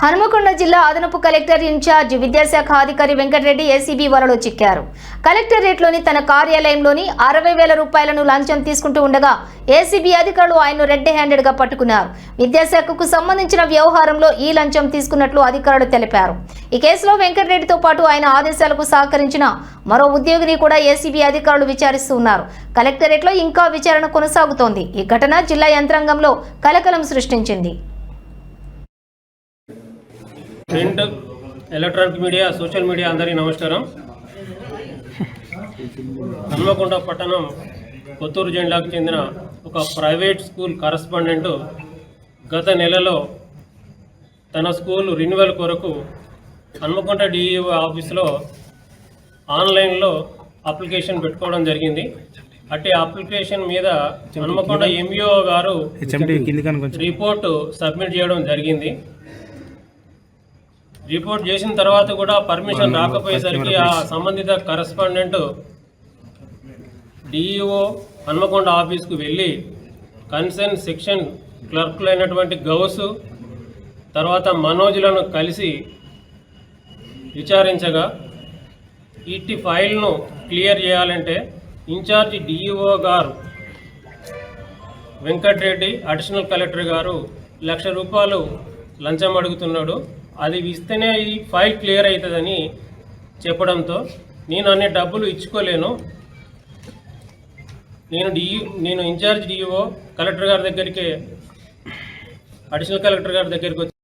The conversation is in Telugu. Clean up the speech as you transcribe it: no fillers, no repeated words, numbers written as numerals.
హనుమకొండ జిల్లా అదనపు కలెక్టర్ ఇన్ఛార్జ్ విద్యాశాఖ అధికారి వెంకటరెడ్డి ఏసీబీ వలలో చిక్కారు. కలెక్టరేట్లోని తన కార్యాలయంలోని 60,000 రూపాయలను లంచం తీసుకుంటూ ఉండగా ఏసీబీ అధికారులు ఆయన్ను రెడ్ హ్యాండెడ్గా పట్టుకున్నారు. విద్యాశాఖకు సంబంధించిన వ్యవహారంలో ఈ లంచం తీసుకున్నట్లు అధికారులు తెలిపారు. ఈ కేసులో వెంకటరెడ్డితో పాటు ఆయన ఆదేశాలకు సహకరించిన మరో ఉద్యోగిని కూడా ఏసీబీ అధికారులు విచారిస్తూ ఉన్నారు. కలెక్టరేట్లో ఇంకా విచారణ కొనసాగుతోంది. ఈ ఘటన జిల్లా యంత్రాంగంలో కలకలం సృష్టించింది. Print, electronic media, social media అందరికీ నమస్కారం. హన్మకొండ పట్టణం కొత్తూరు జిల్లాకు చెందిన ఒక ప్రైవేట్ స్కూల్ కరస్పాండెంట్ గత నెలలో తన స్కూల్ రెన్యువల్ కొరకు హన్మకొండ డిఈఓ ఆఫీసులో ఆన్లైన్లో అప్లికేషన్ పెట్టుకోవడం జరిగింది. అట్టి అప్లికేషన్ మీద హన్మకొండ ఎంఈఓ గారు రిపోర్ట్ సబ్మిట్ చేయడం జరిగింది. రిపోర్ట్ చేసిన తర్వాత కూడా పర్మిషన్ రాకపోయేసరికి ఆ సంబంధిత కరస్పాండెంట్ డిఈఓ హన్మకొండ ఆఫీస్కు వెళ్ళి కన్సర్న్ సెక్షన్ క్లర్కులైనటువంటి గౌస్ తర్వాత మనోజ్లను కలిసి విచారించగా ఇట్టి ఫైల్ను క్లియర్ చేయాలంటే ఇన్ఛార్జి డిఈఓ గారు వెంకటరెడ్డి అడిషనల్ కలెక్టర్ గారు 1,00,000 రూపాయలు లంచం అడుగుతున్నాడు. అది ఇస్తేనే ఈ ఫైల్ క్లియర్ అవుతుందని చెప్పడంతో నేను అన్ని డబ్బులు ఇచ్చుకోలేను, నేను ఇన్ఛార్జ్ డిఈఓ కలెక్టర్ గారి దగ్గరికి అడిషనల్ కలెక్టర్ గారి దగ్గరికి